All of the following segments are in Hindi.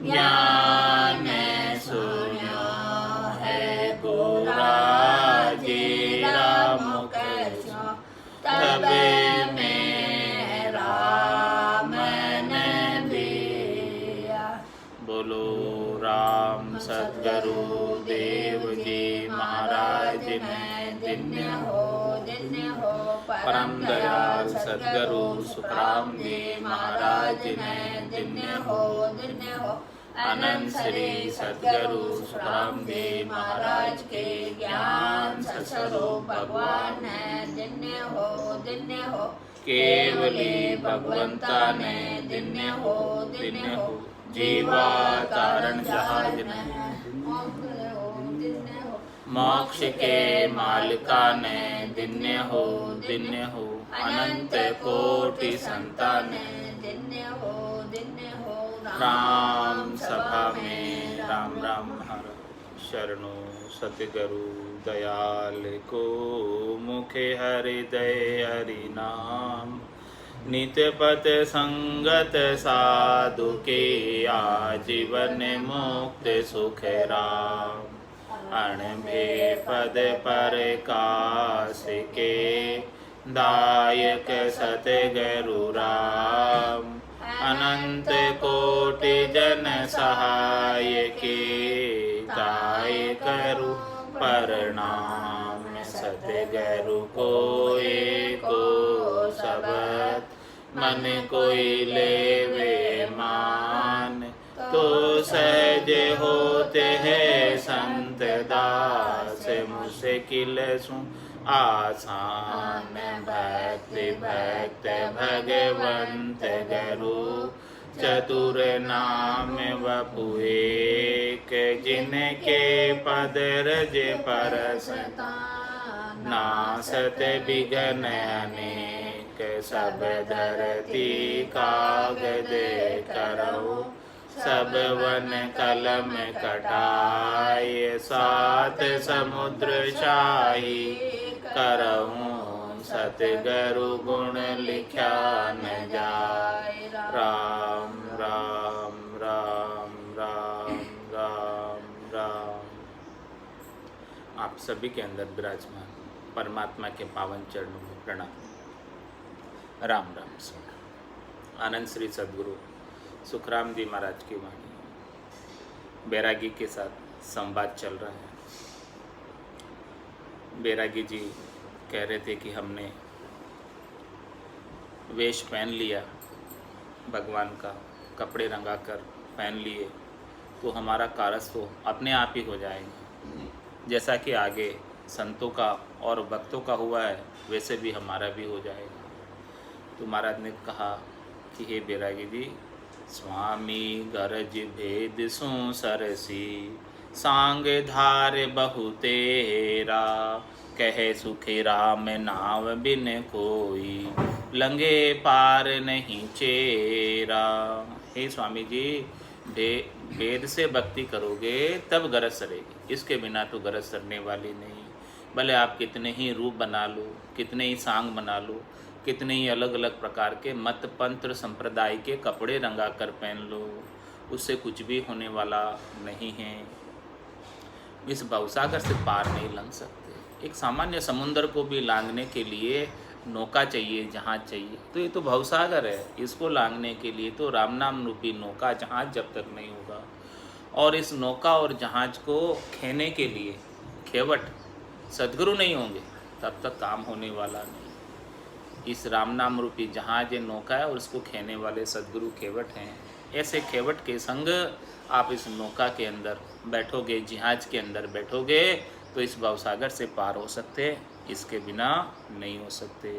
ज्ञान सुन्यो है गोरा जीरा मुख सो तबे मेरा मन दिया। बोलो राम सद्गुरु देव जी महाराज ने धन्य हो परम दयाल सद्गुरु सुखराम जी महाराज ने धन्य हो अनंत श्री सद्गुरु सुखराम जी महाराज के ज्ञान स्वरूप भगवान ने धन्य हो केवली भगवंता ने धन्य हो जीवा तारण जहाज ने मोक्ष के मालिका ने धन्य हो अनंत कोटि संतान ने धन्य हो राम सभा में राम राम हर शरणो सतगुरु दयाल को मुखे हृदय हरि नाम नित्य पथ संगत साधु के आजीवन मुक्त सुख राम अणभे पद पर काश के दायक सतगुरु राम अनंत कोटि जन सहाय के गाय करु प्रणाम सतगुरु को एको सबद मन कोई लेवे मान तो सहज होते हैं संत दास मुश्किल सु आसान भक्ति भगवंत गुरु चतुर नाम वपु एक जिनके पद रज परसता नासत विघ्न अनेक सब धरती कागज करौ सब वन कलम कटाय सात समुद्र शाही करऊं सतगुरु गुण लिख्या न जाय राम राम राम राम राम राम। आप सभी के अंदर विराजमान परमात्मा के पावन चरणों में प्रणाम। राम राम सुन आनंद श्री सद्गुरु सुखराम जी महाराज की वाणी बैरागी के साथ संवाद चल रहा है। बैरागी जी कह रहे थे कि हमने वेश पहन लिया भगवान का, कपड़े रंगा कर पहन लिए तो हमारा कारस तो अपने आप ही हो जाएगा। जैसा कि आगे संतों का और भक्तों का हुआ है वैसे भी हमारा भी हो जाएगा। तो महाराज ने कहा कि हे बैरागी जी, स्वामी गरज भेद सु सरसी सांग धार बहुतेरा कहे सुखी राम नाव बिन कोई लंगे पार नहीं चेरा। हे स्वामी जी, भेद से भक्ति करोगे तब गरज सरेगी, इसके बिना तो गरज सरने वाली नहीं। भले आप कितने ही रूप बना लो, कितने ही सांग बना लो, कितने ही अलग अलग प्रकार के मत पंत्र संप्रदाय के कपड़े रंगा कर पहन लो, उससे कुछ भी होने वाला नहीं है। इस भवसागर से पार नहीं लंघ सकते। एक सामान्य समुद्र को भी लांघने के लिए नौका चाहिए, जहाज चाहिए, तो ये तो भवसागर है। इसको लांघने के लिए तो राम नाम रूपी नौका जहाज जब तक नहीं होगा, और इस नौका और जहाज को खेने के लिए खेवट सद्गुरु नहीं होंगे तब तक काम होने वाला नहीं। इस राम नाम रूपी जहाज नौका है और उसको खेने वाले सद्गुरु खेवट हैं। ऐसे खेवट के संग आप इस नौका के अंदर बैठोगे, जहाज के अंदर बैठोगे तो इस भवसागर से पार हो सकते, इसके बिना नहीं हो सकते।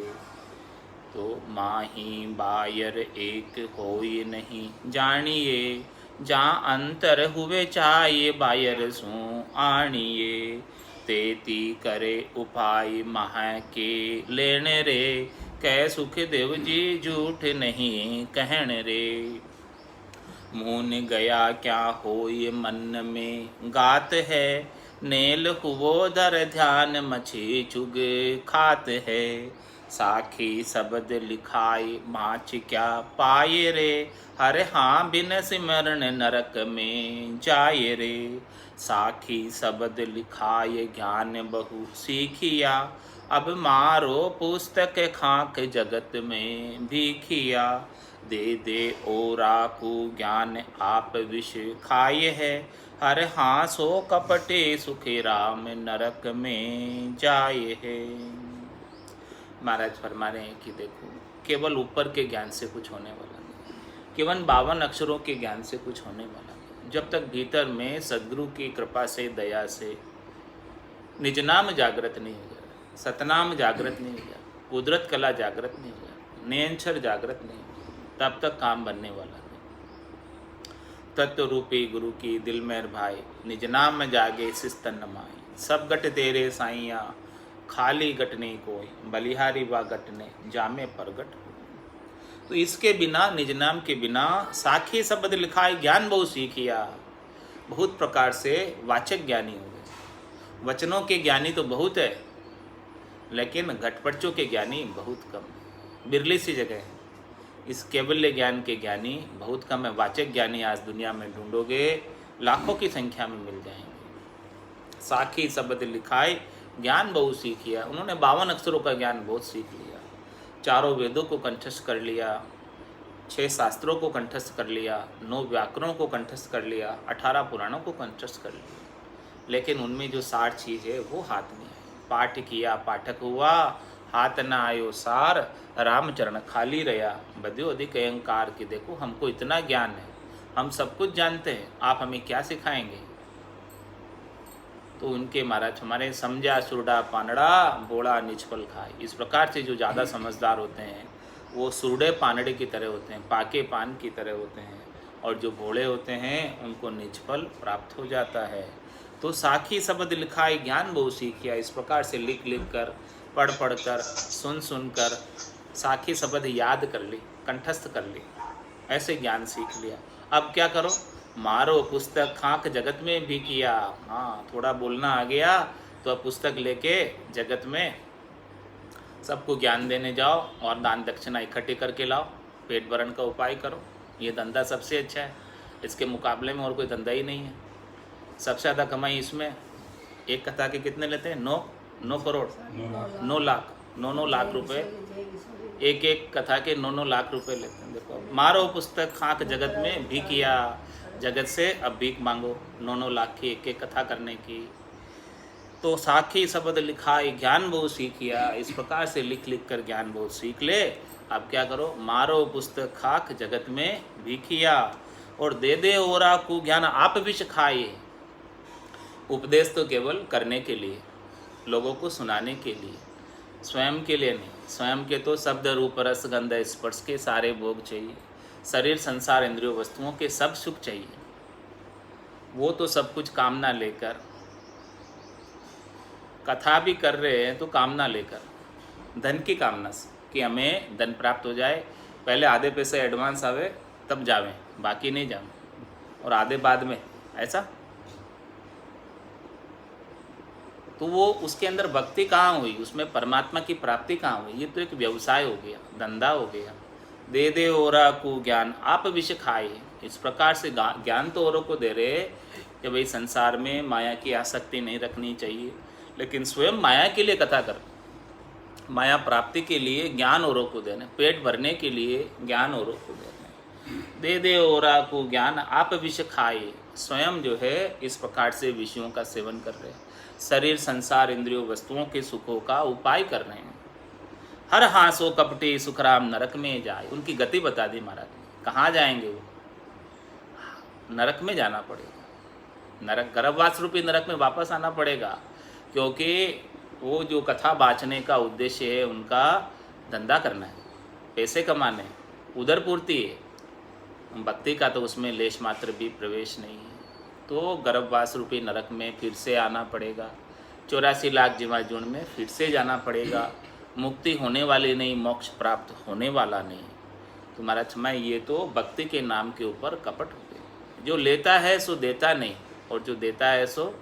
तो माही बायर एक होई नहीं जानिए, जहाँ अंतर हुए चाहिए बायर सो आनिए। तेती करे उपाय मह के लेने रे, कै सुख देव जी झूठ नहीं कहन रे। मून गया क्या होय मन में गात है, नेल हुओ दर ध्यान मछी चुग खात है। साखी शब्द लिखाई माच क्या पाए रे, हरे हाँ बिन सिमरन नरक में जाए रे। साखी शब्द लिखाए ज्ञान बहु सीखिया, अब मारो पुस्तक खाक जगत में भीखिया। दे दे ओरा को ज्ञान आप विष खाए है, हर हाँ सो कपटे सुखे राम नरक में जाए है। महाराज फरमा रहे हैं कि देखो, केवल ऊपर के ज्ञान से कुछ होने वाला नहीं, केवल 52 अक्षरों के ज्ञान से कुछ होने वाला नहीं। जब तक भीतर में सदगुरु की कृपा से, दया से निज नाम जागृत नहीं हो गया, सतनाम जागृत नहीं हो गया, कुदरत कला जागृत नहीं हो गया, नियंचर जागृत नहीं हो गया, तब तक काम बनने वाला नहीं। तत्व रूपी गुरु की दिल में भाई, निज नाम में जागे सिस्तन नमाई। सब गट तेरे साइया, खाली गट नहीं कोई, बलिहारी वा गटने जामे परगट हो। तो इसके बिना, निज नाम के बिना, साखी शब्द लिखाए ज्ञान बहु सीखिया। बहुत प्रकार से वाचक ज्ञानी हो गए, वचनों के ज्ञानी तो बहुत है, लेकिन घटपटचों के ज्ञानी बहुत कम, बिरली सी जगह है। इस केवल्य ज्ञान के ज्ञानी बहुत कम है। वाचक ज्ञानी आज दुनिया में ढूंढोगे लाखों की संख्या में मिल जाएंगे। साखी शब्द लिखाए ज्ञान बहु सीखिया, उन्होंने 52 अक्षरों का ज्ञान बहुत सीख लिया, 4 वेदों को कंठस्थ कर लिया, 6 शास्त्रों को कंठस्थ कर लिया, 9 व्याकरणों को कंठस्थ कर लिया, 18 पुराणों को कंठस्थ कर लिया, लेकिन उनमें जो सार चीज़ है वो हाथ में आई। पाठ किया पाठक हुआ, हाथ न आयो सार, रामचरण खाली रहा, बद्यो अधिक अहंकार। की देखो, हमको इतना ज्ञान है, हम सब कुछ जानते हैं, आप हमें क्या सिखाएंगे। तो उनके महाराज हमारे समझा सुरडा पानड़ा, बोड़ा निष्फल खाए। इस प्रकार से जो ज़्यादा समझदार होते हैं वो सुरडे पानड़े की तरह होते हैं, पाके पान की तरह होते हैं, और जो भोले होते हैं उनको निष्फल प्राप्त हो जाता है। तो साखी शब्द लिखाए ज्ञान बहु सीखिया, इस प्रकार से लिख लिख कर, पढ़ पढ़ कर, सुन सुन कर साखी शब्द याद कर ली, कंठस्थ कर ली, ऐसे ज्ञान सीख लिया। अब क्या करो, मारो पुस्तक खाक जगत में भी किया। हाँ, थोड़ा बोलना आ गया तो अब पुस्तक लेके जगत में सबको ज्ञान देने जाओ और दान दक्षिणा इकट्ठी करके लाओ, पेट भरण का उपाय करो। ये धंधा सबसे अच्छा है, इसके मुकाबले में और कोई धंधा ही नहीं है। सबसे ज़्यादा कमाई इसमें। एक कथा के कितने लेते हैं? 9 करोड़, 9 लाख, 9 लाख रुपए, एक एक कथा के 9 लाख रुपए लेते हैं। देखो, मारो पुस्तक खाक जगत में भी किया, जगत से अब भीख मांगो 9 लाख की एक एक कथा करने की। तो साखी शब्द लिखाए ज्ञान बहु सीखिया, इस प्रकार से लिख लिख कर ज्ञान बहुत सीख ले। अब क्या करो, मारो पुस्तक खाक जगत में भीखिया, और दे दे ओरा को ज्ञान आप विष खाए। उपदेश तो केवल करने के लिए, लोगों को सुनाने के लिए, स्वयं के लिए नहीं। स्वयं के तो शब्द रूप रस गंध स्पर्श के सारे भोग चाहिए, शरीर संसार इंद्रियों वस्तुओं के सब सुख चाहिए। वो तो सब कुछ कामना लेकर, कथा भी कर रहे हैं तो कामना लेकर, धन की कामना से कि हमें धन प्राप्त हो जाए, पहले आधे पैसे एडवांस आवे तब जावें, बाकी नहीं जावें, और आधे बाद में, ऐसा। तो वो उसके अंदर भक्ति कहाँ हुई, उसमें परमात्मा की प्राप्ति कहाँ हुई? ये तो एक व्यवसाय हो गया, धंधा हो गया। दे दे ओरा को ज्ञान आप विष खाए। इस प्रकार से ज्ञान तो औरों को दे रहे कि भाई संसार में माया की आसक्ति नहीं रखनी चाहिए, लेकिन स्वयं माया के लिए कथा कर, माया प्राप्ति के लिए ज्ञान औरों को देने, पेट भरने के लिए ज्ञान औरों को देने। दे दे ओरा को ज्ञान आप विष खाए। स्वयं जो है इस प्रकार से विषयों का सेवन कर रहे हैं, शरीर संसार इंद्रियों वस्तुओं के सुखों का उपाय कर रहे हैं। हर हासो कपटे सुखराम नरक में जाए। उनकी गति बता दी महाराज ने, कहाँ जाएंगे वो? नरक में जाना पड़ेगा, नरक, गर्भवास रूपी नरक में वापस आना पड़ेगा, क्योंकि वो जो कथा बाँचने का उद्देश्य है उनका धंधा करना है, पैसे कमाने, उदर पूर्ति है। भक्ति का तो उसमें लेश मात्र भी प्रवेश नहीं है। तो गर्भवास रूपी नरक में फिर से आना पड़ेगा, 84 लाख जीवाजून में फिर से जाना पड़ेगा। मुक्ति होने वाली नहीं, मोक्ष प्राप्त होने वाला नहीं। तो महाराज मैं ये तो भक्ति के नाम के ऊपर कपट हो गए। जो लेता है सो देता नहीं, और जो देता है सो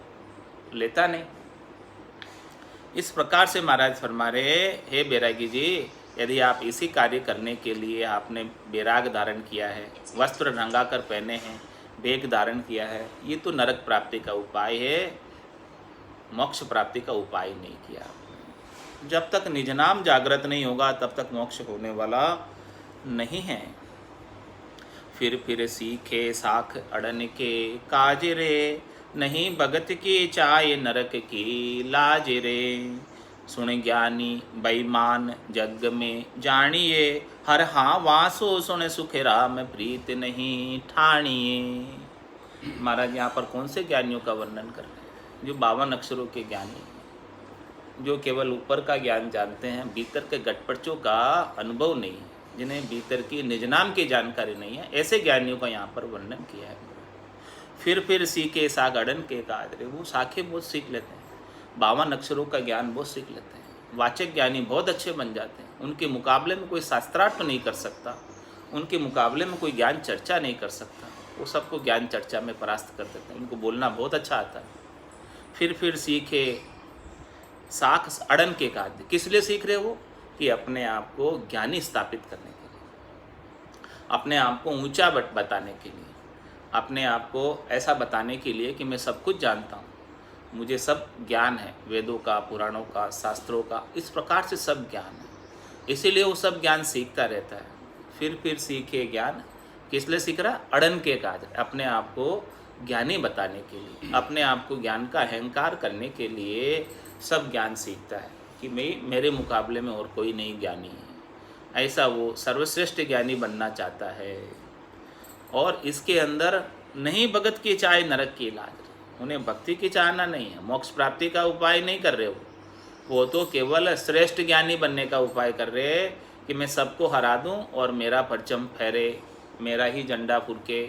लेता नहीं। इस प्रकार से महाराज फरमा रहे, हे बैरागी जी, यदि आप इसी कार्य करने के लिए आपने बैराग धारण किया है, वस्त्र रंगा कर पहने हैं, बेग धारण किया है, ये तो नरक प्राप्ति का उपाय है, मोक्ष प्राप्ति का उपाय नहीं किया। जब तक निज नाम जागृत नहीं होगा तब तक मोक्ष होने वाला नहीं है। फिर सीखे साख अड़न के काज रे, नहीं भगत की चाय नरक की लाज रे। सुन ज्ञानी बेईमान जग में जानिए, हर हाँ वासो सुन सुख राम प्रीत नहीं ठानिए। महाराज यहाँ पर कौन से ज्ञानियों का वर्णन कर रहे हैं? जो 52 अक्षरों के ज्ञानी, जो केवल ऊपर का ज्ञान जानते हैं, भीतर के गटपड़चों का अनुभव नहीं है, जिन्हें भीतर की निज नाम की जानकारी नहीं है, ऐसे ज्ञानियों का यहाँ पर वर्णन किया है। फिर सीखे साग अड़न के कादरे, वो शाखे बहुत सीख लेते हैं, 52 अक्षरों का ज्ञान बहुत सीख लेते हैं, वाचक ज्ञानी बहुत अच्छे बन जाते हैं। उनके मुकाबले में कोई शास्त्रार्थ नहीं कर सकता, उनके मुकाबले में कोई ज्ञान चर्चा नहीं कर सकता, वो सबको ज्ञान चर्चा में परास्त कर देते हैं, उनको बोलना बहुत अच्छा आता है। फिर सीखे साख अड़न के काज, किस लिए सीख रहे वो? कि अपने आप को ज्ञानी स्थापित करने के लिए, अपने आप को ऊंचा बताने के लिए, अपने आप को ऐसा बताने के लिए कि मैं सब कुछ जानता हूँ, मुझे सब ज्ञान है, वेदों का, पुराणों का, शास्त्रों का, इस प्रकार से सब ज्ञान है। इसीलिए वो सब ज्ञान सीखता रहता है। फिर सीखे ज्ञान, किस लिए सीख रहा? अड़न के काज, अपने आप को ज्ञानी बताने के लिए, अपने आप को ज्ञान का अहंकार करने के लिए सब ज्ञान सीखता है कि मेरे मुकाबले में और कोई नहीं ज्ञानी है। ऐसा वो सर्वश्रेष्ठ ज्ञानी बनना चाहता है। और इसके अंदर नहीं भगत की चाहे नरक की लाज, उन्हें भक्ति की चाहना नहीं है, मोक्ष प्राप्ति का उपाय नहीं कर रहे वो तो केवल श्रेष्ठ ज्ञानी बनने का उपाय कर रहे हैं कि मैं सबको हरा दूं और मेरा परचम फहरे, मेरा ही झंडा फुरके,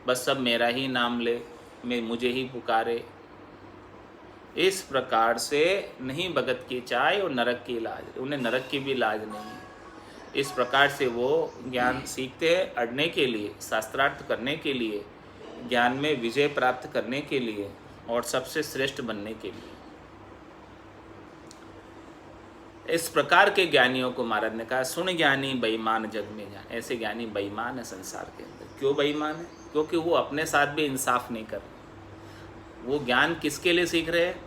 बस सब मेरा ही नाम ले, मुझे ही पुकारे। इस प्रकार से नहीं भगत की चाय और नरक की लाज, उन्हें नरक की भी लाज नहीं है। इस प्रकार से वो ज्ञान सीखते हैं अड़ने के लिए, शास्त्रार्थ करने के लिए, ज्ञान में विजय प्राप्त करने के लिए और सबसे श्रेष्ठ बनने के लिए। इस प्रकार के ज्ञानियों को महाराज ने कहा, सुन ज्ञानी बेईमान जग में जान। ऐसे ज्ञानी बेईमान है संसार के अंदर। क्यों बेईमान है? क्योंकि वो अपने साथ भी इंसाफ नहीं कर रहे। वो ज्ञान किसके लिए सीख रहे हैं?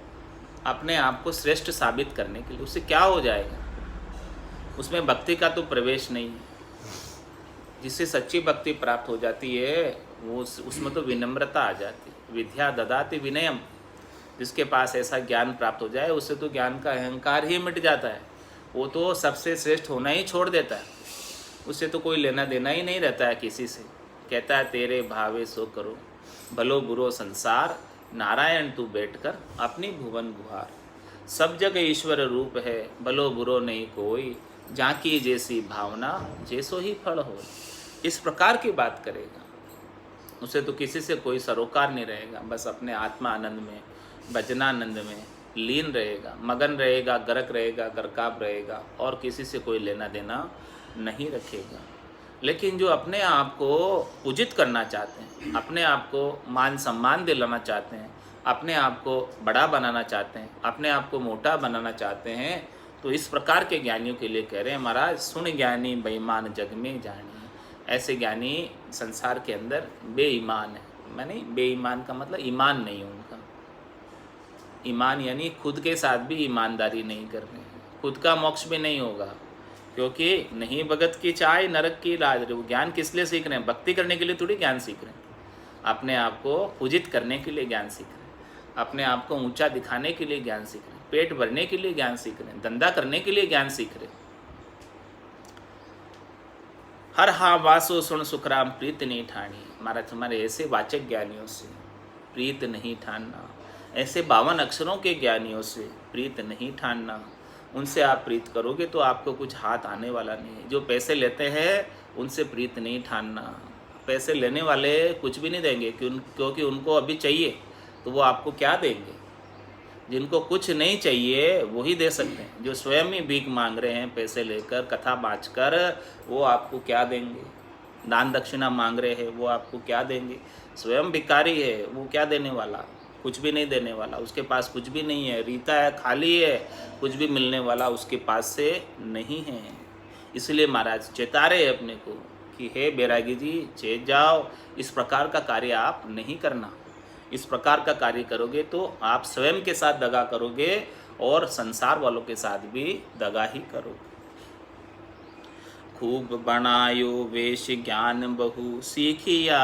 अपने आप को श्रेष्ठ साबित करने के लिए। उससे क्या हो जाएगा? उसमें भक्ति का तो प्रवेश नहीं है। जिससे सच्ची भक्ति प्राप्त हो जाती है वो उसमें तो विनम्रता आ जाती है। विद्या ददाति विनयम, जिसके पास ऐसा ज्ञान प्राप्त हो जाए उससे तो ज्ञान का अहंकार ही मिट जाता है। वो तो सबसे श्रेष्ठ होना ही छोड़ देता है, उससे तो कोई लेना देना ही नहीं रहता है किसी से। कहता है तेरे भावे सो करो, भलो बुरो संसार, नारायण तू बैठकर अपनी भुवन गुहार। सब जग ईश्वर रूप है, भलो बुरो नहीं कोई, जाकी जैसी भावना जैसो ही फल हो। इस प्रकार की बात करेगा उसे तो किसी से कोई सरोकार नहीं रहेगा, बस अपने आत्मा आनंद में, भजनानंद में लीन रहेगा, मगन रहेगा, गरक रहेगा, गरकाब रहेगा और किसी से कोई लेना देना नहीं रखेगा। लेकिन जो अपने आप को उचित करना चाहते हैं, अपने आप को मान सम्मान दिलाना चाहते हैं, अपने आप को बड़ा बनाना चाहते हैं, अपने आप को मोटा बनाना चाहते हैं, तो इस प्रकार के ज्ञानियों के लिए कह रहे हैं महाराज, सुन ज्ञानी बेईमान जग में जानी। ऐसे ज्ञानी संसार के अंदर बेईमान है। माने बेईमान का मतलब ईमान नहीं है उनका। ईमान यानी खुद के साथ भी ईमानदारी नहीं कर रहे हैं, खुद का मोक्ष भी नहीं होगा। क्योंकि नहीं भगत की चाय नरक की लाज। वो ज्ञान किस लिए सीख रहे हैं? भक्ति करने के लिए थोड़ी ज्ञान सीख रहे हैं, अपने आप को पूजित करने के लिए ज्ञान सीख रहे हैं, अपने आप को ऊंचा दिखाने के लिए ज्ञान सीख रहे हैं, पेट भरने के लिए ज्ञान सीख रहे हैं, धंधा करने के लिए ज्ञान सीख रहे हैं। हर हाँ वासो सुन सुखराम प्रीत नहीं ठानी। महाराज तुम्हारे ऐसे वाचक ज्ञानियों से प्रीत नहीं ठानना, ऐसे 52 अक्षरों के ज्ञानियों से प्रीत नहीं ठानना। उनसे आप प्रीत करोगे तो आपको कुछ हाथ आने वाला नहीं है। जो पैसे लेते हैं उनसे प्रीत नहीं ठानना। पैसे लेने वाले कुछ भी नहीं देंगे क्योंकि उनको अभी चाहिए, तो वो आपको क्या देंगे? जिनको कुछ नहीं चाहिए वही दे सकते हैं। जो स्वयं ही भीख मांग रहे हैं पैसे लेकर, कथा बाँच कर, वो आपको क्या देंगे? दान दक्षिणा मांग रहे हैं वो आपको क्या देंगे? स्वयं भिखारी है, वो क्या देने वाला? कुछ भी नहीं देने वाला, उसके पास कुछ भी नहीं है, रीता है, खाली है, कुछ भी मिलने वाला उसके पास से नहीं है। इसलिए महाराज चेता रहे अपने को कि हे बैरागी जी, चेत जाओ, इस प्रकार का कार्य आप नहीं करना। इस प्रकार का कार्य करोगे तो आप स्वयं के साथ दगा करोगे और संसार वालों के साथ भी दगा ही करोगे। खूब बनायो वेश ज्ञान बहु सीखिया,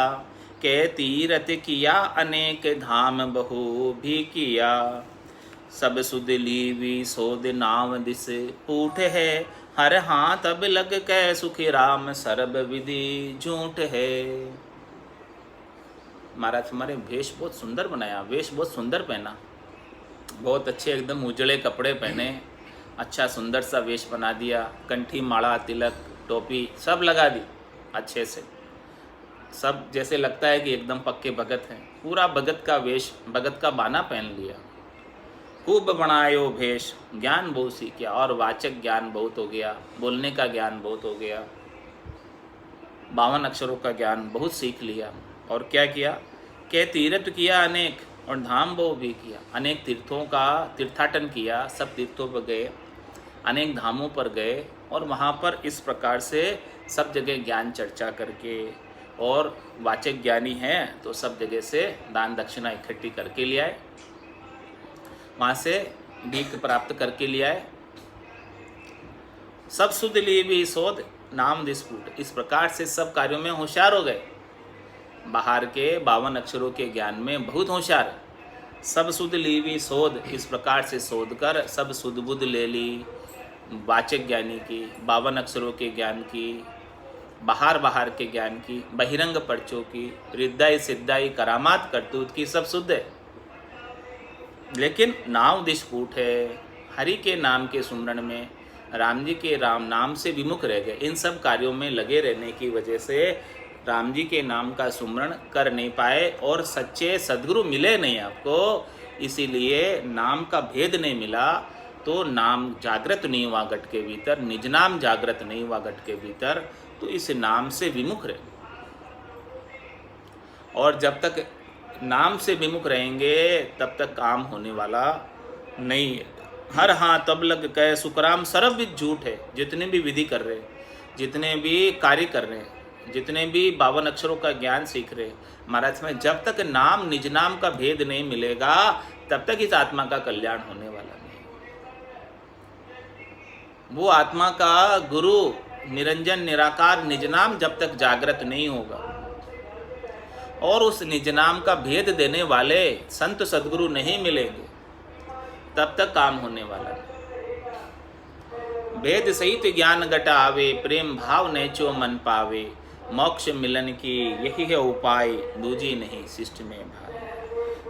के तीरथ किया अनेक धाम बहु भी किया। सब सुध लीवी सोद नाम दिस पूठ है, हर हाथ अब लग कै सुखी राम सर्ब विधि झूठ है। महाराज हमारे वेश बहुत सुंदर बनाया, वेश बहुत सुंदर पहना, बहुत अच्छे एकदम उजले कपड़े पहने, अच्छा सुंदर सा वेश बना दिया, कंठी माला तिलक टोपी सब लगा दी अच्छे से, सब जैसे लगता है कि एकदम पक्के भगत हैं। पूरा भगत का वेश, भगत का बाना पहन लिया। खूब बनायो भेष ज्ञान बहुत सीख गया, और वाचक ज्ञान बहुत हो गया, बोलने का ज्ञान बहुत हो गया, 52 अक्षरों का ज्ञान बहुत सीख लिया। और क्या किया कि तीर्थ किया अनेक, और धाम बहु भी किया, अनेक तीर्थों का तीर्थाटन किया, सब तीर्थों पर गए, अनेक धामों पर गए, और वहाँ पर इस प्रकार से सब जगह ज्ञान चर्चा करके, और वाचक ज्ञानी हैं तो सब जगह से दान दक्षिणा इकट्ठी करके ले आए, वहाँ से भीख प्राप्त करके ले आए। सब सुध लिए भी शोध नाम दिस्फुट, इस प्रकार से सब कार्यों में होशियार हो गए। बाहर के 52 अक्षरों के ज्ञान में बहुत होशियार है। सब सुध ली भी शोध, इस प्रकार से शोध कर सब सुध बुध ले ली, वाचक ज्ञानी की, 52 अक्षरों के ज्ञान की, बाहर के ज्ञान की, बहिरंग पर्चों की, रिद्धाई सिद्धाई करामात करतूत की, सब शुद्ध है। लेकिन नाम दिस्फुट है, हरि के नाम के सुमरण में, राम जी के राम नाम से विमुख रह गए। इन सब कार्यों में लगे रहने की वजह से राम जी के नाम का सुमरण कर नहीं पाए, और सच्चे सद्गुरु मिले नहीं आपको, इसीलिए नाम का भेद नहीं मिला। तो नाम जागृत नहीं हुआ घट के भीतर, निज नाम जागृत नहीं हुआ घट के भीतर, तो इस नाम से विमुख रहे। और जब तक नाम से विमुख रहेंगे तब तक काम होने वाला नहीं है। हर हाँ तब लग कहे सुखराम सर्व विध झूठ है। जितने भी विधि कर रहे, जितने भी कार्य कर रहे, जितने भी 52 अक्षरों का ज्ञान सीख रहे, महाराज में जब तक नाम निज नाम का भेद नहीं मिलेगा तब तक इस आत्मा का कल्याण होने वाला नहीं। वो आत्मा का गुरु निरंजन निराकार निज नाम जब तक जागृत नहीं होगा, और उस निज नाम का भेद देने वाले संत सद्गुरु नहीं मिलेंगे, तब तक काम होने वाला नहीं। भेद सहित ज्ञान घट आवे, प्रेम भाव नेचो मन पावे, मोक्ष मिलन की यही है उपाय, दूजी नहीं शिष्ट में भाई।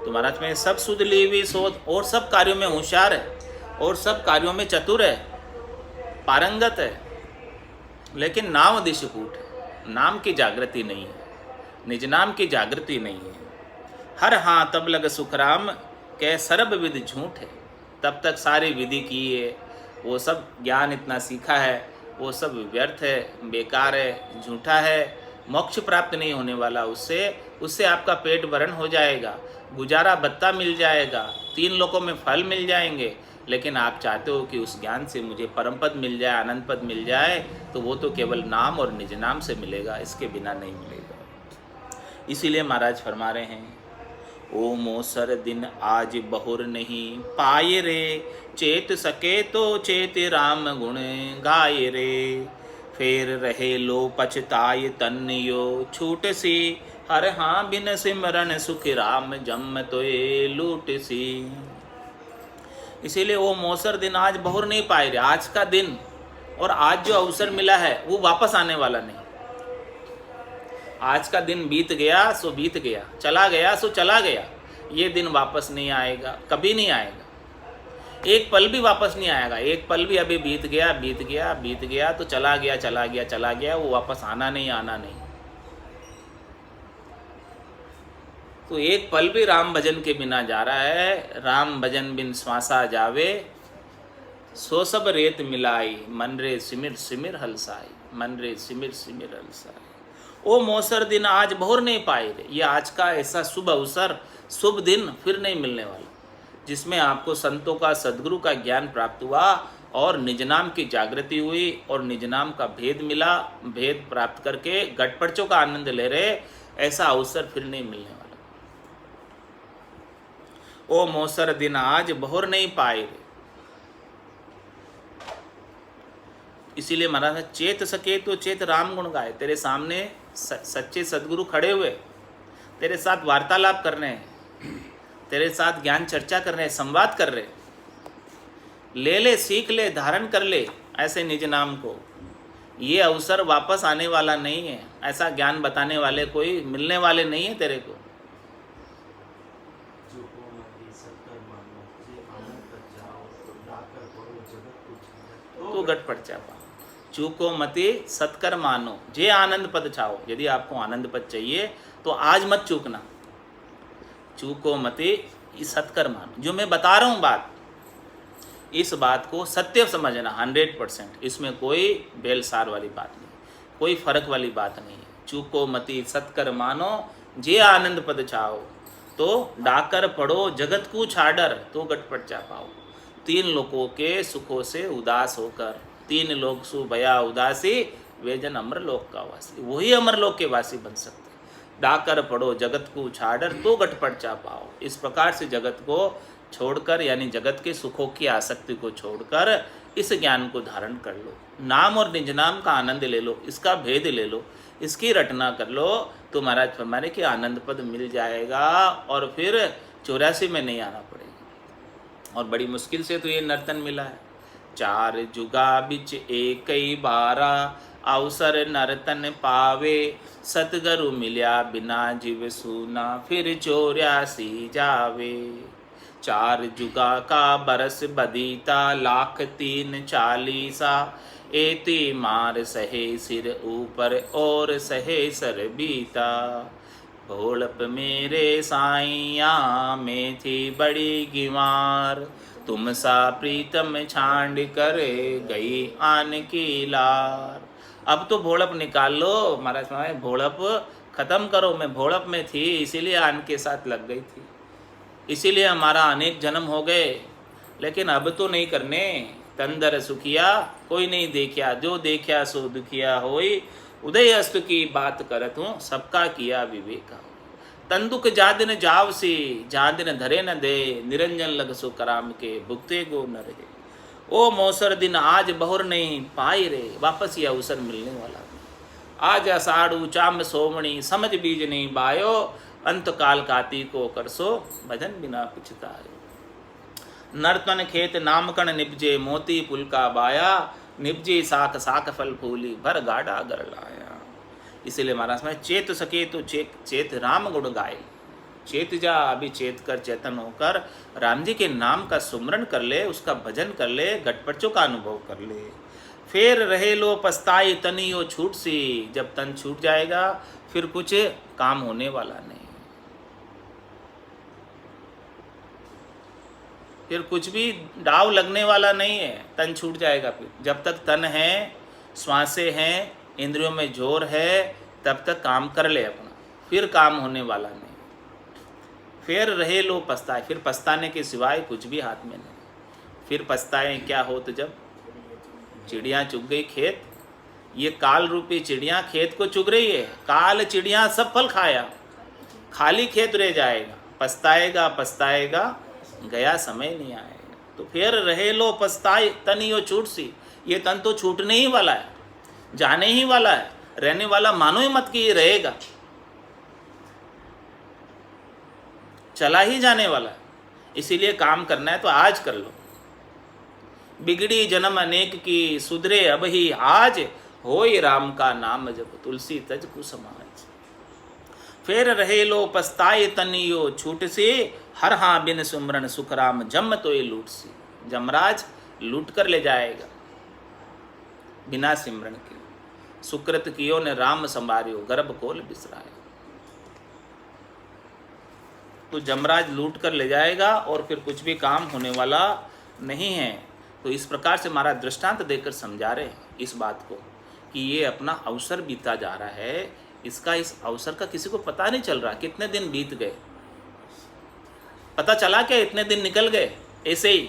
तो महाराज में सब सुध ली हुई सोच, और सब कार्यों में होशियार है, और सब कार्यों में चतुर है, पारंगत है, लेकिन नाम दिशकूट है, नाम की जागृति नहीं है, निज नाम की जागृति नहीं है। हर हाँ तब लग सुखराम कह सर्व विधि झूठ है। तब तक सारी विधि की है, वो सब ज्ञान इतना सीखा है, वो सब व्यर्थ है, बेकार है, झूठा है, मोक्ष प्राप्त नहीं होने वाला उससे। उससे आपका पेट भरण हो जाएगा, गुजारा भत्ता मिल जाएगा, 3 लोकों में फल मिल जाएंगे, लेकिन आप चाहते हो कि उस ज्ञान से मुझे परम पद मिल जाए, आनंद पद मिल जाए, तो वो तो केवल नाम और निज नाम से मिलेगा, इसके बिना नहीं मिलेगा। इसीलिए महाराज फरमा रहे हैं, ओ मोसर दिन आज बहुर नहीं पाए रे, चेत सके तो चेत राम गुण गाए रे, फेर रहे लो पछताए तन यो छूट सी, हर हाँ बिन सिमरन सुख राम जम तोए लूट सी। इसीलिए वो मोसर दिन आज बहुर नहीं पाए रे, आज का दिन और आज जो अवसर मिला है वो वापस आने वाला नहीं। आज का दिन बीत गया सो बीत गया, चला गया सो चला गया, ये दिन वापस नहीं आएगा, कभी नहीं आएगा, एक पल भी वापस नहीं आएगा। एक पल भी अभी बीत गया बीत गया बीत गया तो चला गया चला गया चला गया, वो वापस आना नहीं आना नहीं। तो एक पल भी राम भजन के बिना जा रहा है। राम भजन बिन श्वासा जावे, सो सब रेत मिलाई, मन रे सिमिर सिमिर हलसाई, मन रे सिमिर सिमिर हलसाई। ओ मोसर दिन आज बहुर नहीं पाए रे, ये आज का ऐसा शुभ अवसर शुभ दिन फिर नहीं मिलने वाला, जिसमें आपको संतों का, सद्गुरु का ज्ञान प्राप्त हुआ और निज नाम की जागृति हुई और निज नाम का भेद मिला। भेद प्राप्त करके गटपड़चों का आनंद ले रहे, ऐसा अवसर फिर नहीं मिलने वाला। ओ मोसर दिन आज बहुर नहीं पाए। इसीलिए महाराज चेत सके तो चेत राम गुण गाए। तेरे सामने सच्चे सद्गुरु खड़े हुए, तेरे साथ वार्तालाप कर रहे हैं, तेरे साथ ज्ञान चर्चा कर रहे हैं, संवाद कर रहे हैं। ले सीख ले, धारण कर ले ऐसे निज नाम को। ये अवसर वापस आने वाला नहीं है। ऐसा ज्ञान बताने वाले कोई मिलने वाले नहीं है तेरे को। तो गट पड़ जा पाओ। चूको मति सत्कर मानो, जे आनंद पद छाओ। यदि आपको आनंद पद चाहिए तो आज मत चूकना। चूको मति सत्कर मानो। जो मैं बता रहा हूँ बात, इस बात को सत्य समझना 100%। इसमें कोई बेलसार वाली बात नहीं, कोई फर्क वाली बात नहीं है। चूको मति सत्कर मानो, जे आनंद पद छाओ। तो डाकर पढ़ो जगत को छाडर, तो गटपट जा पाओ। 3 लोकों के सुखों से उदास होकर, 3 लोक सु भया उदासी, वे जन अमरलोक का वासी। वही अमरलोक के वासी बन सकते। डाकर पढ़ो जगत को छाडर, तो गटपट जा पाओ। इस प्रकार से जगत को छोड़कर, यानी जगत के सुखों की आसक्ति को छोड़कर इस ज्ञान को धारण कर लो। नाम और निज नाम का आनंद ले लो, इसका भेद ले लो, इसकी रटना कर लो, तो महाराज फरमाने कि आनंद पद मिल जाएगा और फिर 84 में नहीं आना पड़ेगा। और बड़ी मुश्किल से तो ये नर्तन मिला है। 4 जुगा बिच एक ही बारा, अवसर नर्तन पावे। सतगुरु मिल्या बिना जीव सूना, फिर 84 जावे। 4 जुगा का बरस बदीता, लाख 3 40। एती मार सहे सिर ऊपर, और सहे सर बीता। भोलप मेरे साइया में थी बड़ी गिवार, तुम सा प्रीतम छांड कर गई आन की लार। अब तो भोलप निकाल लो महाराज, भोलप खत्म करो। मैं भोलप में थी इसीलिए आन के साथ लग गई थी, इसीलिए हमारा अनेक जन्म हो गए, लेकिन अब तो नहीं करने। तंदर सुखिया कोई नहीं देखिया, जो देखिया सो दुखिया होई। उदय अस्त की बात करत हूँ, सबका किया विवेका। तंदुक जादिन जावसी, जादिन धरे न दे। निरंजन लग सो कराम के, भुगते गो न रहे। ओ मौसर दिन आज बहुर नहीं पाई रे, वापस ये अवसर मिलने वाला नहीं। आज अषाढ़ चाम सोमणी, समझ बीज नहीं बायो। अंत काल काती को करसो, भजन बिना पिछतायो। नर्तन खेत नामकण निपजे, मोती पुल का बाया। निपजे साख साख फल फूली, भर गाड़ा गर लाया। इसीलिए महाराज में चेत सके तो चेत राम गुण गाए। चेत जा, अभी चेत कर, चेतन होकर राम जी के नाम का सुमरण कर ले, उसका भजन कर ले, गटपटचों का अनुभव कर ले। फिर रहे लो पछताई तनियो छूट सी। जब तन छूट जाएगा फिर कुछ काम होने वाला नहीं, फिर कुछ भी दाव लगने वाला नहीं है। तन छूट जाएगा फिर। जब तक तन है, श्वासें हैं, इंद्रियों में जोर है, तब तक काम कर ले अपना, फिर काम होने वाला नहीं। फिर रहे लो पछताए, फिर पछताने के सिवाय कुछ भी हाथ में नहीं। फिर पछताए क्या हो तो जब चिड़िया चुग गई खेत। ये काल रूपी चिड़िया खेत को चुग रही है। काल चिड़िया सब फल खाया, खाली खेत रह जाएगा। पछताएगा पछताएगा, गया समय नहीं आएगा। तो फिर रहे लो पछताए तनियो छूट सी। ये तन तो छूटने ही वाला है, जाने ही वाला है। रहने वाला मानो ही मत कि ये रहेगा, चला ही जाने वाला है। इसीलिए काम करना है तो आज कर लो। बिगड़ी जन्म अनेक की, सुधरे अब ही आज। होय राम का नाम जब, तुलसी तज कुसमाज। फिर रहे लो पछताए तनियो छूट से, हर हाँ बिन सुमरण सुख राम जम तो ये लूट सी। जमराज लूट कर ले जाएगा बिना सिमरण के। सुकृत कियो ने राम संवारियो, गर्भ कोल बिसराया। तो जमराज लूट कर ले जाएगा और फिर कुछ भी काम होने वाला नहीं है। तो इस प्रकार से हमारा दृष्टांत देकर समझा रहे हैं इस बात को कि ये अपना अवसर बीता जा रहा है। इस अवसर का किसी को पता नहीं चल रहा कितने दिन बीत गए। पता चला क्या इतने दिन निकल गए ऐसे ही।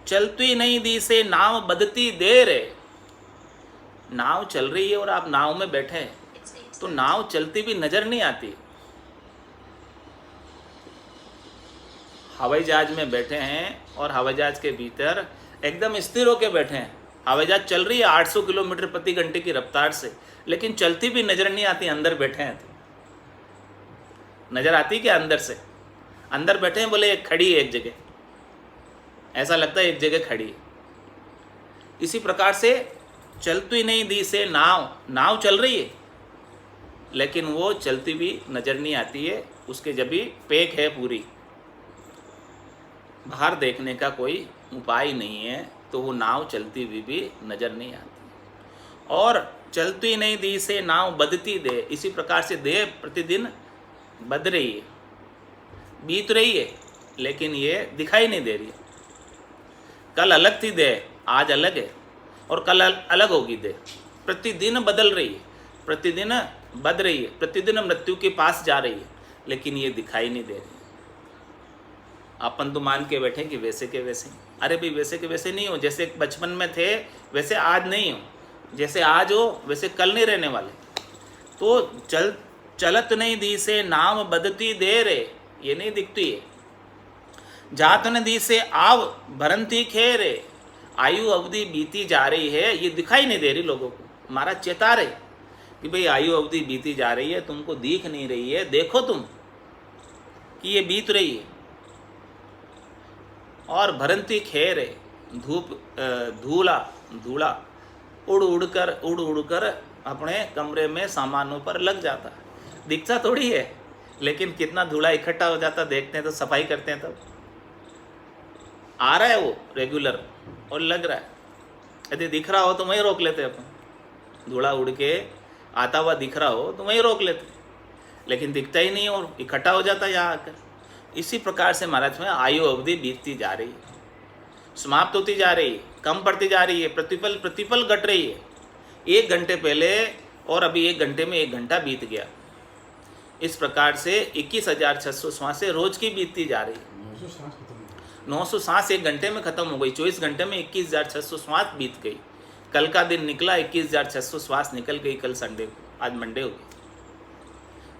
चलती नहीं दी से नाव बदती देर है। नाव चल रही है और आप नाव में बैठे हैं तो नाव चलती भी नजर नहीं आती। हवाई जहाज में बैठे हैं और हवाई जहाज के भीतर एकदम स्थिर होकर बैठे हैं। हवाई जहाज चल रही है 800 किलोमीटर प्रति घंटे की रफ्तार से, लेकिन चलती भी नजर नहीं आती। अंदर बैठे हैं तो नजर आती क्या अंदर से? अंदर बैठे हैं, बोले खड़ी है एक जगह, ऐसा लगता है एक जगह खड़ी है। इसी प्रकार से चलती नहीं दी से नाव चल रही है लेकिन वो चलती भी नजर नहीं आती है। उसके जब भी पैक है पूरी, बाहर देखने का कोई उपाय नहीं है, तो वो नाव चलती हुई भी नजर नहीं आती। और चलती नहीं दी से नाव बदती दे, इसी प्रकार से देह प्रतिदिन बद रही है, बीत रही है, लेकिन ये दिखाई नहीं दे रही। कल अलग थी देह, आज अलग है, और कल अलग होगी देह। प्रतिदिन बदल रही है, प्रतिदिन बद रही है, प्रतिदिन मृत्यु के पास जा रही है, लेकिन ये दिखाई नहीं दे रही। अपन तो मान के बैठे कि वैसे के वैसे। अरे भाई वैसे के वैसे नहीं हो। जैसे बचपन में थे वैसे आज नहीं हो, जैसे आज हो वैसे कल नहीं रहने वाले। तो चलत नहीं दी से नाव बदती देर है, ये नहीं दिखती है। जात न दी से आव भरंती खेर है, आयु अवधि बीती जा रही है, ये दिखाई नहीं दे रही लोगों को। महाराज चेता रहे कि भाई आयु अवधि बीती जा रही है, तुमको दिख नहीं रही है, देखो तुम कि ये बीत रही है। और भरंती खेर है, धूला उड़ उड़ कर अपने कमरे में सामानों पर लग जाता है। दिखता थोड़ी है, लेकिन कितना धूला इकट्ठा हो जाता, देखते हैं तो सफाई करते हैं तब आ रहा है वो रेगुलर और लग रहा है। यदि दिख रहा हो तो वहीं रोक लेते अपन। धूला उड़ के आता हुआ दिख रहा हो तो वहीं रोक लेते, लेकिन दिखता ही नहीं और इकट्ठा हो जाता यहाँ आकर। इसी प्रकार से महाराज में आयु अवधि बीतती जा रही है, समाप्त होती जा रही है, कम पड़ती जा रही है, प्रतिपल घट रही है। 1 घंटे पहले और अभी 1 घंटे में 1 घंटा बीत गया। इस प्रकार से 21,600 श्वासें रोज की बीतती जा रही है। 900 सांस 1 घंटे में खत्म हो गई। 24 घंटे में 21,600 श्वास बीत गई। कल का दिन निकला, 21,600 श्वास निकल गई कल संडे को, आज मंडे हो गई।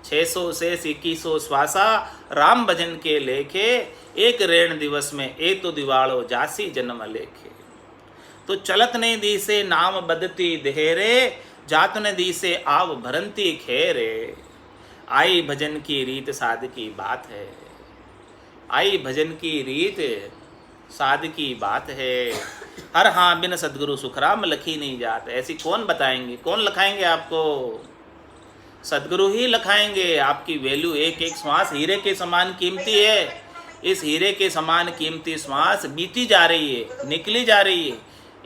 600 से 2100 श्वासा राम भजन के लेखे, एक रेण दिवस में ए तो दिवाड़ो जासी जन्म लेखे। तो चलत ने दी से नाम बदती देहरे, जात ने दी से आव भरंती खेरे। आई भजन की रीत साध की बात है, आई भजन की रीत साध की बात है। हर हाँ बिन सदगुरु सुखराम लखी नहीं जात। ऐसी कौन बताएंगे, कौन लखाएंगे आपको? सदगुरु ही लखाएंगे। आपकी वैल्यू एक एक श्वास हीरे के समान कीमती है। इस हीरे के समान कीमती श्वास बीती जा रही है, निकली जा रही है।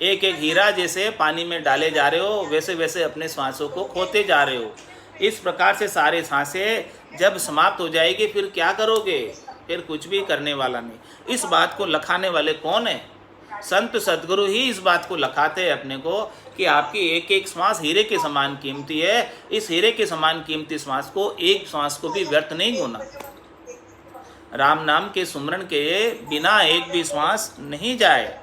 एक एक हीरा जैसे पानी में डाले जा रहे हो, वैसे वैसे अपने श्वासों को खोते जा रहे हो। इस प्रकार से सारे सांसें जब समाप्त हो जाएगी फिर क्या करोगे? फिर कुछ भी करने वाला नहीं। इस बात को लखाने वाले कौन है? संत सदगुरु ही इस बात को लखाते हैं अपने को कि आपकी एक एक श्वास हीरे के समान कीमती है। इस हीरे के समान कीमती श्वास को, एक श्वास को भी व्यर्थ नहीं होना। राम नाम के सुमरन के बिना एक भी श्वास नहीं जाए।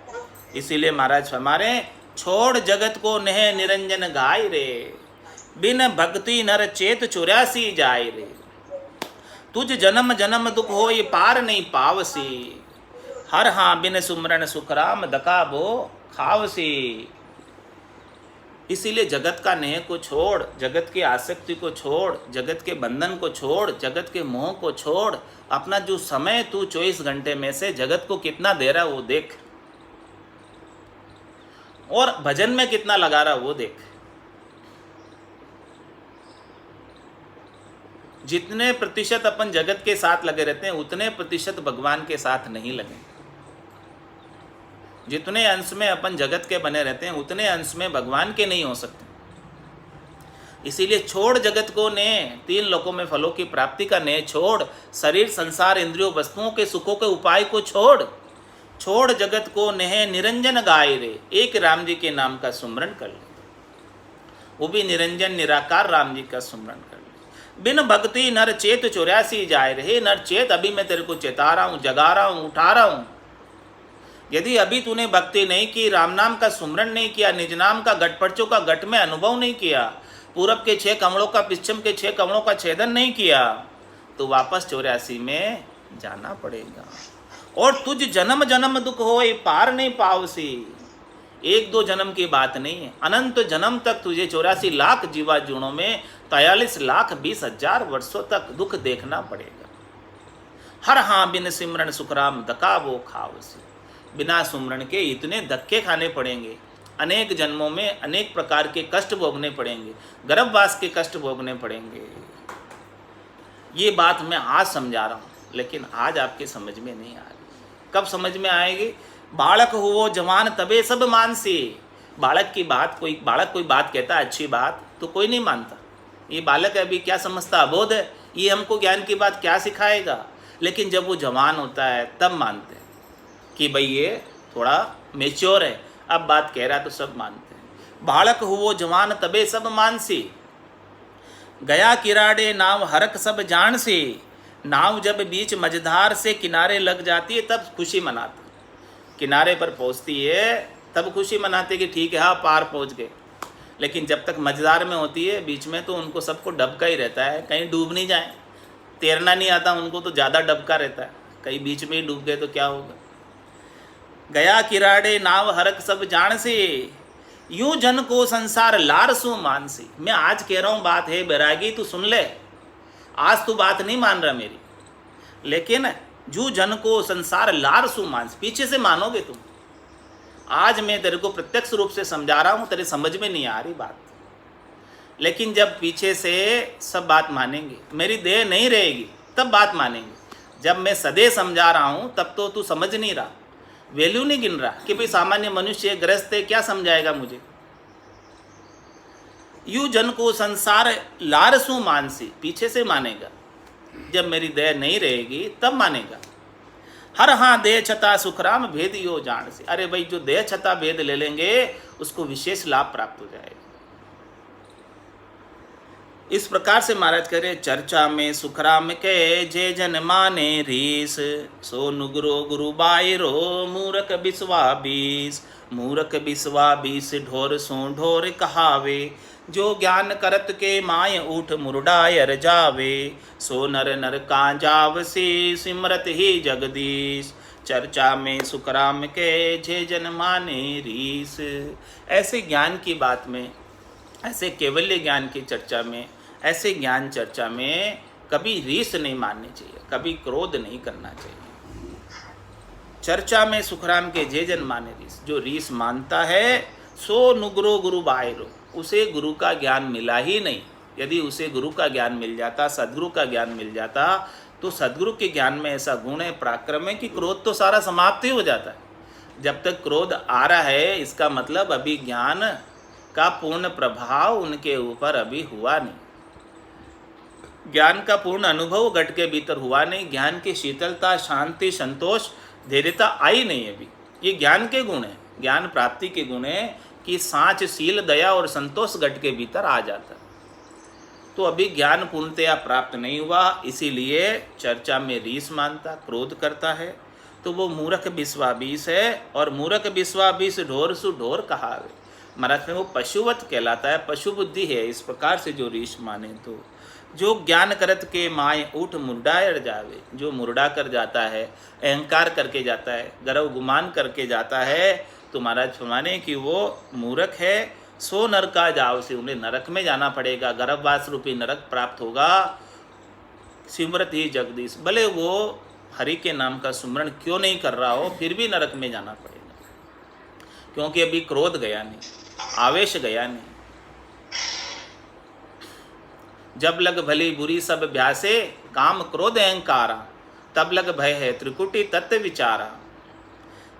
इसीलिए महाराज हमारे छोड़ जगत को नेह निरंजन गाय रे, बिन भक्ति नर चेत 84 जाय रे। तुझ जन्म जन्म दुख हो ये पार नहीं पावसी, हर हाँ बिन सुमरन सुखराम दका बो खावसी। इसीलिए जगत का नेह को छोड़, जगत की आसक्ति को छोड़, जगत के बंधन को छोड़, जगत के मोह को छोड़। अपना जो समय तू 24 घंटे में से जगत को कितना दे रहा है वो देख, और भजन में कितना लगा रहा वो देख। जितने प्रतिशत अपन जगत के साथ लगे रहते हैं उतने प्रतिशत भगवान के साथ नहीं लगे। जितने अंश में अपन जगत के बने रहते हैं उतने अंश में भगवान के नहीं हो सकते। इसीलिए छोड़ जगत को ने, 3 लोकों में फलों की प्राप्ति का ने छोड़, शरीर संसार इंद्रियों वस्तुओं के सुखों के उपाय को छोड़, छोड़ जगत को नेह निरंजन गाय रे। एक राम जी के नाम का सुमरन कर ले, वो भी निरंजन निराकार राम जी का सुमरन कर ले। बिन भक्ति नर चेत 84 जाए रहे। नर चेत, अभी मैं तेरे को चेता रहा हूँ, जगा रहा हूँ, उठा रहा हूँ। यदि अभी तूने भक्ति नहीं की, राम नाम का सुमरण नहीं किया, निज नाम का घटपटचों का घट में अनुभव नहीं किया, पूरब के 6 कमलों का, पश्चिम के 6 कमलों का छेदन नहीं किया, तो वापस 84 में जाना पड़ेगा। और तुझ जन्म जन्म दुख होए पार नहीं पावसी। 1-2 जन्म की बात नहीं है, अनंत जन्म तक तुझे 84 लाख जीवा जीवनों में 43,20,000 वर्षों तक दुख देखना पड़ेगा। हर हाँ बिन सिमरन सुखराम दका वो खावसी। बिना सुमरण के इतने धक्के खाने पड़ेंगे, अनेक जन्मों में अनेक प्रकार के कष्ट भोगने पड़ेंगे, गर्भवास के कष्ट भोगने पड़ेंगे। ये बात मैं आज समझा रहा हूँ, लेकिन आज आपके समझ में नहीं आ रही। कब समझ में आएगी? बालक हो जवान तबे सब मानसी। बालक की बात, बालक कोई बात कहता है अच्छी बात तो कोई नहीं मानता। ये बालक है, अभी क्या समझता, अबोध है, ये हमको ज्ञान की बात क्या सिखाएगा। लेकिन जब वो जवान होता है तब मानते हैं कि भाई ये थोड़ा मेच्योर है, अब बात कह रहा है तो सब मानते हैं। बालक हुओ जवान तबे सब मानसी। गया किराड़े नाव हरक सब जान से। नाव जब बीच मझधार से किनारे लग जाती है तब खुशी मनाते। किनारे पर पहुंचती है तब खुशी मनाते कि ठीक है, हाँ पार पहुंच गए। लेकिन जब तक मझधार में होती है बीच में, तो उनको सबको डबका ही रहता है, कहीं डूब नहीं जाए। तैरना नहीं आता उनको तो ज़्यादा डबका रहता है, कहीं बीच में ही डूब गए तो क्या होगा। गया किराड़े नाव हरक सब जान से। यूं जन को संसार लार सु मानसी। मैं आज कह रहा हूँ बात है बैरागी, तू सुन ले। आज तू बात नहीं मान रहा मेरी, लेकिन जू जन को संसार लार सु मानसी, पीछे से मानोगे तुम। आज मैं तेरे को प्रत्यक्ष रूप से समझा रहा हूँ, तेरे समझ में नहीं आ रही बात, लेकिन जब पीछे से सब बात मानेंगे, मेरी देह नहीं रहेगी तब बात मानेंगे। जब मैं सदैव समझा रहा हूँ तब तो तू समझ नहीं रहा, वैल्यू नहीं गिन रहा कि भाई सामान्य मनुष्य ग्रस्त है, क्या समझाएगा मुझे। यू जन को संसार लारसू मानसी, पीछे से मानेगा, जब मेरी देह नहीं रहेगी तब मानेगा। हर हाँ देह छता सुखराम भेद यो जान से। अरे भाई जो देह छता भेद ले लेंगे उसको विशेष लाभ प्राप्त हो जाएगा। इस प्रकार से महाराज कह रहे, चर्चा में सुखराम के जे जन माने रीस। सो नुगरो गुरु बायरो मूरख बिस्वा बीस। मूरख बिस्वा बीस ढोर सो ढोर कहावे। जो ज्ञान करत के माय उठ मुरडायर जावे। सो नर नर का जावसी सिमरत ही जगदीश। चर्चा में सुखराम के जे जन माने रीस। ऐसे ज्ञान की बात में, ऐसे केवल्य ज्ञान की चर्चा में, ऐसे ज्ञान चर्चा में कभी रीस नहीं माननी चाहिए, कभी क्रोध नहीं करना चाहिए। चर्चा में सुखराम के जे जन माने रीस। जो रीस मानता है सो नुगरो गुरु बायरो, उसे गुरु का ज्ञान मिला ही नहीं। यदि उसे गुरु का ज्ञान मिल जाता, सदगुरु का ज्ञान मिल जाता, तो सदगुरु के ज्ञान में ऐसा गुण है, पराक्रम है कि क्रोध तो सारा समाप्त ही हो जाता है। जब तक क्रोध आ रहा है इसका मतलब अभी ज्ञान का पूर्ण प्रभाव उनके ऊपर अभी हुआ नहीं, ज्ञान का पूर्ण अनुभव घट के भीतर हुआ नहीं, ज्ञान की शीतलता, शांति, संतोष, धैर्यता आई नहीं अभी। ये ज्ञान के गुण है, ज्ञान प्राप्ति के गुण है कि सांच, शील, दया और संतोष घट के भीतर आ जाता। तो अभी ज्ञान पूर्णतया प्राप्त नहीं हुआ, इसीलिए चर्चा में रीस मानता, क्रोध करता है, तो वो मूर्ख बिस्वाबीस है। और मूर्ख बिस्वाबीस ढोर सु ढोर कहावे। महाराज में वो पशुवत कहलाता है, पशु बुद्धि है। इस प्रकार से जो रीस माने, तो जो ज्ञान करत के माय उठ मुरडायर जावे, जो मुरडा कर जाता है, अहंकार करके जाता है, गर्व गुमान करके जाता है, तो महाराज फरमाने कि वो मूर्ख है। सो नरका जाव से, उन्हें नरक में जाना पड़ेगा, गर्भवास रूपी नरक प्राप्त होगा। सिमरत ही जगदीश, भले वो हरि के नाम का सुमरण क्यों नहीं कर रहा हो, फिर भी नरक में जाना पड़ेगा, क्योंकि अभी क्रोध गया नहीं, आवेश गया नहीं। जब लग भली बुरी सब भ्यासे, काम क्रोध अहंकारा, तब लग भय है त्रिकुटी तत्व विचारा।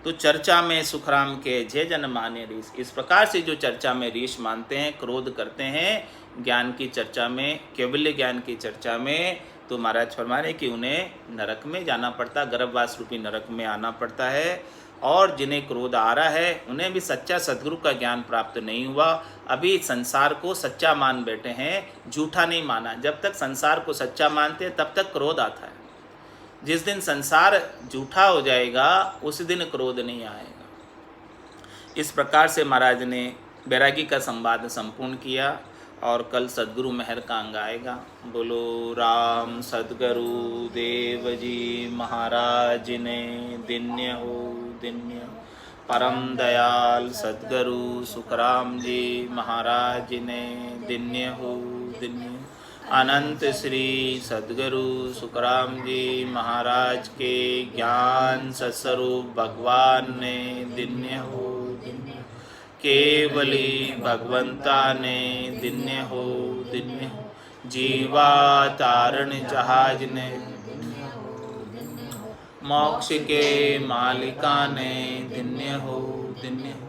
तो चर्चा में सुखराम के जे जन माने रीस। इस प्रकार से जो चर्चा में रीस मानते हैं, क्रोध करते हैं ज्ञान की चर्चा में, केवल्य ज्ञान की चर्चा में, तो महाराज फरमाने कि उन्हें नरक में जाना पड़ता, गर्भवास रूपी नरक में आना पड़ता है। और जिन्हें क्रोध आ रहा है उन्हें भी सच्चा सद्गुरु का ज्ञान प्राप्त नहीं हुआ, अभी संसार को सच्चा मान बैठे हैं, झूठा नहीं माना। जब तक संसार को सच्चा मानते हैं तब तक क्रोध आता है। जिस दिन संसार झूठा हो जाएगा उस दिन क्रोध नहीं आएगा। इस प्रकार से महाराज ने बैरागी का संवाद संपूर्ण किया और कल सद्गुरु मेहर का अंग आएगा। बोलो राम सद्गुरु देव जी महाराज ने दिन्य हो दिन्य। परम दयाल सद्गुरु सुखराम जी महाराज ने दिन्य हो दिन्य। अनंत श्री सद्गुरु सुखराम जी महाराज के ज्ञान सत्स्वरूप भगवान ने दिन्य हो दिन्य। केवली भगवंता ने दिन्य हो दिन्य हो। जीवा तारण जहाज ने मोक्ष के मालिका ने दिन्य हो दिन्य हो।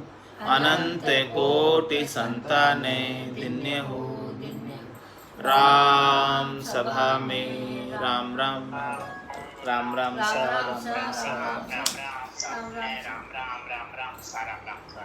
अनंत कोटि संता ने दिन्य हो दिन्य हो। राम सभा में राम राम राम राम सा राम राम सा राम राम राम राम राम राम राम सा राम राम सा।